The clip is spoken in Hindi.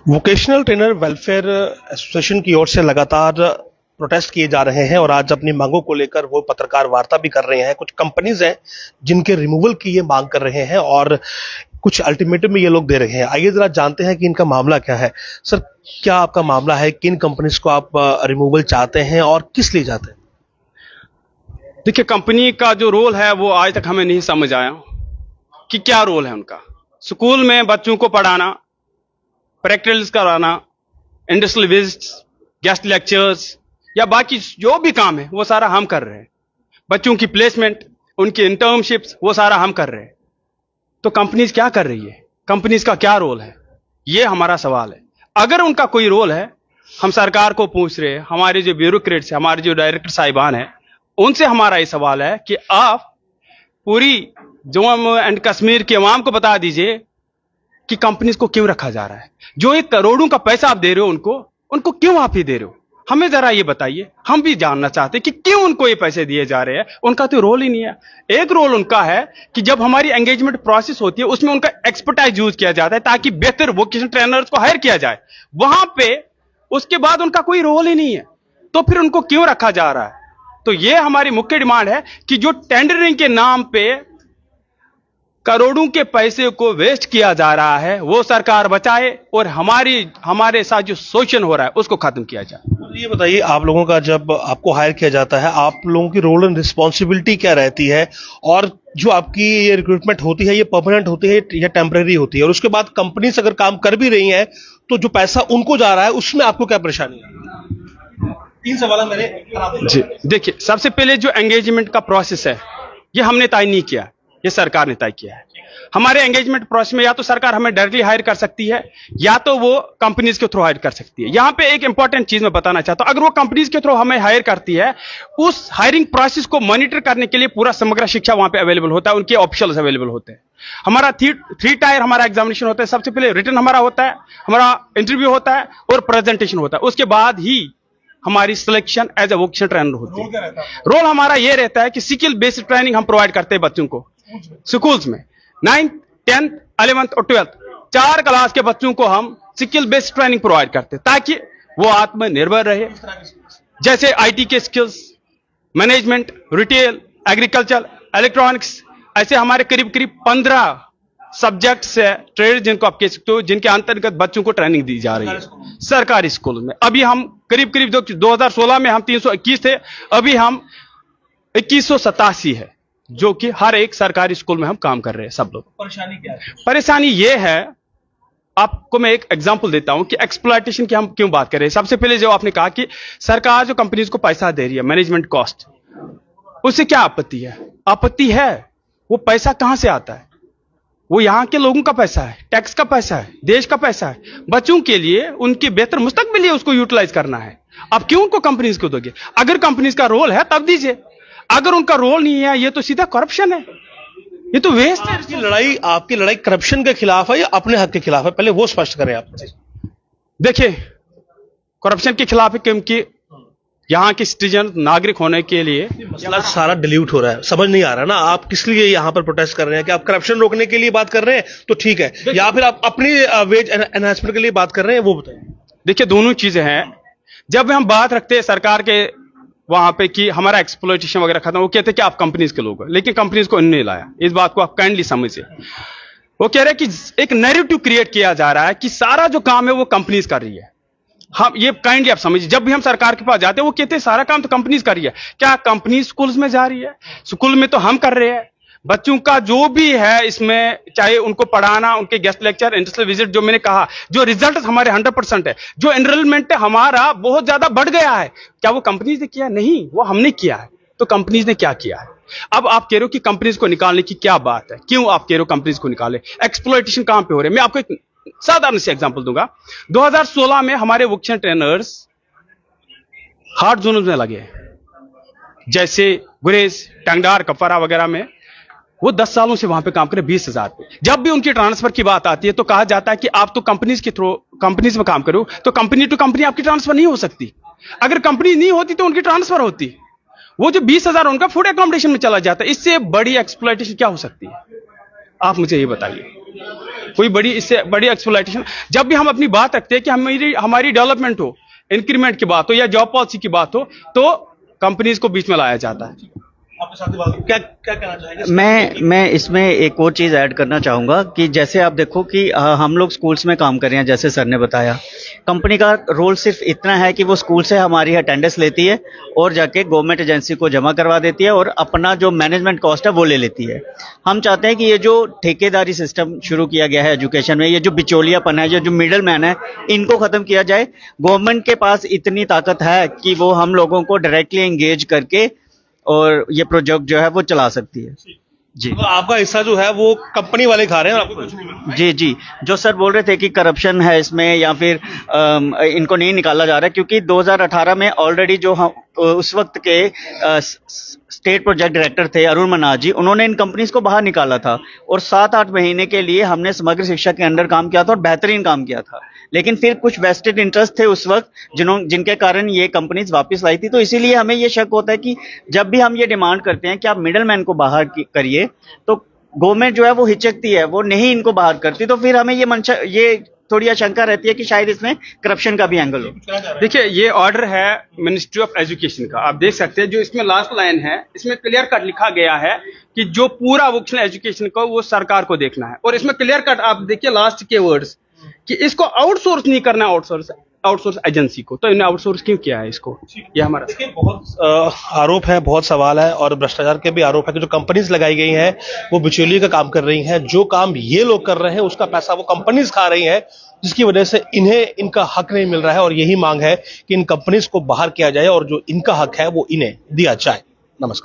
वोकेशनल ट्रेनर वेलफेयर एसोसिएशन की ओर से लगातार प्रोटेस्ट किए जा रहे हैं और आज अपनी मांगों को लेकर वो पत्रकार वार्ता भी कर रहे हैं। कुछ कंपनीज हैं जिनके रिमूवल की ये मांग कर रहे हैं और कुछ अल्टीमेटम भी ये लोग दे रहे हैं। आइए जरा जानते हैं कि इनका मामला क्या है। सर, क्या आपका मामला है? किन कंपनीज को आप रिमूवल चाहते हैं और किस लिए चाहते हैं? देखिए, कंपनी का जो रोल है वो आज तक हमें नहीं समझ आया कि क्या रोल है उनका। स्कूल में बच्चों को पढ़ाना, प्रैक्टिकल्स कराना, इंडस्ट्रियल विजिट्स, गेस्ट लेक्चर्स या बाकी जो भी काम है वो सारा हम कर रहे हैं। बच्चों की प्लेसमेंट, उनकी इंटर्नशिप्स, वो सारा हम कर रहे हैं। तो कंपनीज क्या कर रही है? कंपनीज का क्या रोल है? ये हमारा सवाल है। अगर उनका कोई रोल है, हम सरकार को पूछ रहे हैं। हमारे जो ब्यूरोक्रेट्स हैं, हमारे जो डायरेक्टर साहिबान हैं, उनसे हमारा ये सवाल है कि आप पूरी जम्मू एंड कश्मीर के अवाम को बता दीजिए कि कंपनीज को क्यों रखा जा रहा है। जो 1 करोड़ों का पैसा आप दे रहे हो उनको क्यों आप ही दे रहे हो? हमें जरा ये बताइए। हम भी जानना चाहते हैं कि क्यों उनको ये पैसे दिए जा रहे हैं। उनका तो रोल ही नहीं है। एक रोल उनका है कि जब हमारी एंगेजमेंट प्रोसेस होती है उसमें उनका एक्सपर्टाइज यूज किया जाता है ताकि बेहतर वोकेशनल ट्रेनर्स को हायर किया जाए। वहां पे उसके बाद उनका कोई रोल ही नहीं है, तो फिर उनको क्यों रखा जा रहा है? तो ये हमारी मुख्य डिमांड है कि जो टेंडरिंग के नाम पे करोड़ों के पैसे को वेस्ट किया जा रहा है वो सरकार बचाए और हमारे साथ जो शोषण हो रहा है उसको खत्म किया जाए। तो ये बताइए, आप लोगों का जब आपको हायर किया जाता है, आप लोगों की रोल एंड रिस्पॉन्सिबिलिटी क्या रहती है? और जो आपकी ये रिक्रूटमेंट होती है ये परमानेंट होती है या टेम्परेरी होती है? और उसके बाद कंपनीज अगर काम कर भी रही हैं तो जो पैसा उनको जा रहा है उसमें आपको क्या परेशानी है? 3 सवाल है मेरे जी। देखिए, सबसे पहले जो एंगेजमेंट का प्रोसेस है ये हमने तय नहीं किया, ये सरकार ने तय किया है। हमारे एंगेजमेंट प्रोसेस में या तो सरकार हमें डायरेक्टली हायर कर सकती है या तो वो कंपनीज के थ्रू हायर कर सकती है। यहां पे एक इंपॉर्टेंट चीज मैं बताना चाहता हूं, अगर वो कंपनीज के थ्रू हमें हायर करती है, उस हायरिंग प्रोसेस को मॉनिटर करने के लिए पूरा समग्र शिक्षा वहां पे अवेलेबल होता है, उनके ऑफिशियल्स अवेलेबल होते हैं। हमारा 3 टायर हमारा एग्जामिनेशन होता है। सबसे पहले रिटन हमारा होता है, हमारा इंटरव्यू होता है और प्रेजेंटेशन होता है। उसके बाद ही हमारी selection as a vocational trainer होती है। रोल हमारा यह रहता है कि स्किल बेस्ड ट्रेनिंग हम प्रोवाइड करते हैं बच्चों को स्कूल्स में। 9th, 10th, 11th और 12th 4 क्लास के बच्चों को हम स्किल बेस्ड ट्रेनिंग प्रोवाइड करते हैं ताकि वो आत्मनिर्भर रहे। जैसे आईटी के skills, management, retail, agriculture, electronics, ऐसे हमारे करीब 15 सब्जेक्ट्स है, ट्रेड जिनको आप कह सकते हो, जिनके अंतर्गत बच्चों को ट्रेनिंग दी जा रही है सरकारी स्कूल में। अभी हम करीब 2016 में हम 321 थे, अभी हम 2187 है, जो कि हर एक सरकारी स्कूल में हम काम कर रहे हैं सब लोग। परेशानी क्या है? परेशानी यह है, आपको मैं एक एग्जांपल देता हूं कि एक्सप्लॉयटेशन की हम क्यों बात कर रहे हैं। सबसे पहले जो आपने कहा कि सरकार जो कंपनीज को पैसा दे रही है, मैनेजमेंट कॉस्ट, उससे क्या आपत्ति है? आपत्ति है। वो पैसा कहां से आता है? वो यहां के लोगों का पैसा है, टैक्स का पैसा है, देश का पैसा है। बच्चों के लिए, उनके बेहतर मुस्तकबिल लिए उसको यूटिलाइज करना है। अब क्यों उनको कंपनीज को दोगे? अगर कंपनीज का रोल है तब दीजिए, अगर उनका रोल नहीं है ये तो सीधा करप्शन है, ये तो वेस्ट है। आपकी लड़ाई करप्शन के खिलाफ है या अपने हक के खिलाफ है? पहले वो स्पष्ट करें आप। देखिए, करप्शन के खिलाफ है क्योंकि यहां के सिटीजन, नागरिक होने के लिए मसला सारा डिल्यूट हो रहा है। समझ नहीं आ रहा ना, आप किस लिए यहां पर प्रोटेस्ट कर रहे हैं? कि आप करप्शन रोकने के लिए बात कर रहे हैं तो ठीक है, या फिर आप अपनी वेज एनहांसमेंट के लिए बात कर रहे हैं, वो बताइए। देखिए, दोनों चीजें हैं। जब हम बात रखते हैं सरकार के वहां पे कि हमारा एक्सप्लॉयटेशन वगैरह खत्म, वो कहते हैं कि आप कंपनीज के लोग हैं, लेकिन कंपनीज को नहीं लाया। इस बात को आप काइंडली समझिए। वो कह रहे हैं कि एक नैरेटिव क्रिएट किया जा रहा है कि सारा जो काम है वो कंपनीज कर रही है। हम ये काइंडली आप समझिए, जब भी हम सरकार के पास जाते हैं वो कहते हैं सारा काम तो कंपनीज कर रही है। क्या कंपनी स्कूल्स में जा रही है? स्कूल में तो हम कर रहे हैं। बच्चों का जो भी है इसमें, चाहे उनको पढ़ाना, उनके गेस्ट लेक्चर, इंडस्ट्रियल विजिट, जो मैंने कहा, जो रिजल्ट हमारे 100% है, जो एनरोलमेंट हमारा बहुत ज्यादा बढ़ गया है, क्या वो कंपनीज ने किया? नहीं, वो हमने किया है। तो कंपनीज ने क्या किया है? अब आप कह रहे हो कि कंपनीज को निकालने की क्या बात है? क्यों आप कह रहे हो कंपनीज को निकाले? एक्सप्लॉयटेशन कहां पे हो रहे हैं? मैं आपको एक साधारण से एग्जांपल दूंगा। 2016 में हमारे वोकेशनल ट्रेनर्स हार्ड जोन में लगे, जैसे गुरेज, टंगडार, कपवारा वगैरह में। वो 10 सालों से वहां पे काम करें 20,000 पे। जब भी उनकी ट्रांसफर की बात आती है तो कहा जाता है कि आप तो कंपनीज के थ्रू, कंपनीज में काम करो, तो कंपनी टू कंपनी आपकी ट्रांसफर नहीं हो सकती। अगर कंपनी नहीं होती तो उनकी ट्रांसफर होती। वो जो 20,000 उनका फूड एकोमोडेशन में चला जाता है। इससे बड़ी एक्सप्लॉयटेशन क्या हो सकती है? आप मुझे ये बताइए। कोई बड़ी इससे बड़ी एक्सप्लॉइटेशन। जब भी हम अपनी बात रखते हैं कि हमारी डेवलपमेंट हो, इंक्रीमेंट की बात हो या जॉब पॉलिसी की बात हो, तो कंपनीज को बीच में लाया जाता है। आपके साथ ही बात क्या क्या कहना चाहेंगे? मैं इसमें एक और चीज़ ऐड करना चाहूँगा कि जैसे आप देखो कि हम लोग स्कूल्स में काम कर रहे हैं, जैसे सर ने बताया, कंपनी का रोल सिर्फ इतना है कि वो स्कूल से हमारी अटेंडेंस लेती है और जाके गवर्नमेंट एजेंसी को जमा करवा देती है और अपना जो मैनेजमेंट कॉस्ट है वो ले लेती है। हम चाहते हैं कि ये जो ठेकेदारी सिस्टम शुरू किया गया है एजुकेशन में, ये जो बिचौलियापन है, ये जो मिडल मैन है, इनको ख़त्म किया जाए। गवर्नमेंट के पास इतनी ताकत है कि वो हम लोगों को डायरेक्टली एंगेज करके और ये प्रोजेक्ट जो है वो चला सकती है। जी, तो आपका हिस्सा जो है वो कंपनी वाले खा रहे हैं और आपको कुछ नहीं मिल रहा है। जी, जो सर बोल रहे थे कि करप्शन है इसमें या फिर इनको नहीं निकाला जा रहा है, क्योंकि 2018 में ऑलरेडी जो हम उस वक्त के स्टेट प्रोजेक्ट डायरेक्टर थे अरुण मनाज जी, उन्होंने इन कंपनीज को बाहर निकाला था और 7-8 महीने के लिए हमने समग्र शिक्षा के अंडर काम किया था और बेहतरीन काम किया था। लेकिन फिर कुछ वेस्टेड इंटरेस्ट थे उस वक्त जिनके कारण ये कंपनीज वापस लाई थी। तो इसीलिए हमें ये शक होता है कि जब भी हम ये डिमांड करते हैं कि आप मिडल मैन को बाहर करिए, तो गवर्नमेंट जो है वो हिचकती है, वो नहीं इनको बाहर करती। तो फिर हमें ये थोड़ी आशंका रहती है कि शायद इसमें करप्शन का भी एंगल हो। देखिए, ये ऑर्डर है मिनिस्ट्री ऑफ एजुकेशन का, आप देख सकते हैं। जो इसमें लास्ट लाइन है, इसमें क्लियर कट लिखा गया है कि जो पूरा वोकेशनल एजुकेशन को वो सरकार को देखना है। और इसमें क्लियर कट आप देखिए लास्ट के वर्ड्स कि इसको आउटसोर्स नहीं करना, आउटसोर्स एजेंसी को। तो इन्हें आउटसोर्स क्यों किया है इसको? ये हमारा देखिए, बहुत आरोप है, बहुत सवाल है और भ्रष्टाचार के भी आरोप है कि जो कंपनीज लगाई गई हैं वो बिचौलिए का काम कर रही हैं। जो काम ये लोग कर रहे हैं उसका पैसा वो कंपनीज खा रही हैं, जिसकी वजह से इन्हें इनका हक नहीं मिल रहा है। और यही मांग है कि इन कंपनीज को बाहर किया जाए और जो इनका हक है वो इन्हें दिया जाए। नमस्कार।